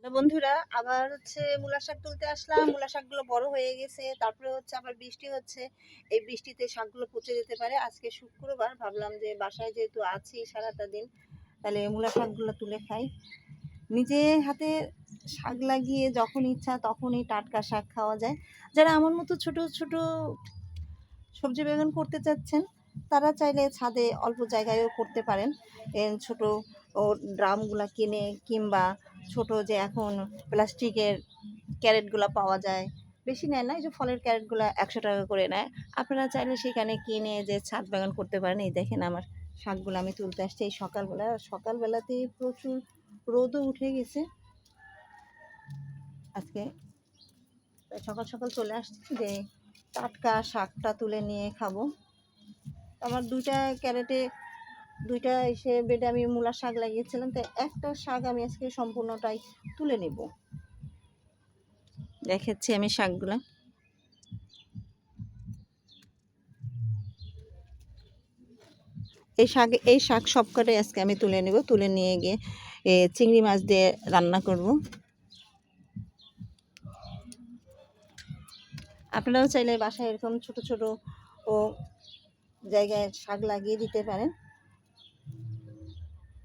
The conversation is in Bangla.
বন্ধুরা, আবার মূলা শাক তুলতে আসলাম। মূলা শাকগুলো বড় হয়ে গেছে, তারপরে আবার বৃষ্টি হচ্ছে। এই বৃষ্টিতে শাকগুলো পচে যেতে পারে। আজকে শুক্রবার, ভাবলাম যে বাসায় যেহেতু আছি সারাটা দিন, তাহলে মূলা শাকগুলো তুলে খাই। নিজে হাতে শাক লাগিয়ে যখন ইচ্ছা তখনই টাটকা শাক খাওয়া যায়। যারা আমার মতো ছোট ছোট সবজি বাগান করতে চাচ্ছেন, তারা চাইলে ছাদে অল্প জায়গায়ও করতে পারেন। ছোট ড্রামগুলা কিনে, কিংবা ছোট যে এখন প্লাস্টিকের ক্যারেটগুলো পাওয়া যায়, বেশি নেয় না, এই যে ফলের ক্যারেটগুলো 100 টাকা করে নেয়। আপনারা চাইলে সেখানে কিনে যে ছাদ বাগান করতে পারেন। এই দেখেন আমার শাকগুলো আমি তুলতে আসছি এই সকালবেলাতেই প্রচুর রোদও উঠে গেছে। আজকে সকাল সকাল চলে আসছি যে টাটকা শাকটা তুলে নিয়ে খাবো। আমার দুইটা বেডে আমি মূলা শাক লাগিয়েছিলাম, তো একটা শাক আমি আজকে সম্পূর্ণটাই তুলে নেব। দেখাচ্ছি আমি শাকগুলো। এই শাক সবকটাই আজকে আমি তুলে নেব। তুলে নিয়ে গিয়ে চিংড়ি মাছ দিয়ে রান্না করব। আপনারাও চাইলে বাসায় এরকম ছোট ছোট জায়গায় শাক লাগিয়ে দিতে পারেন।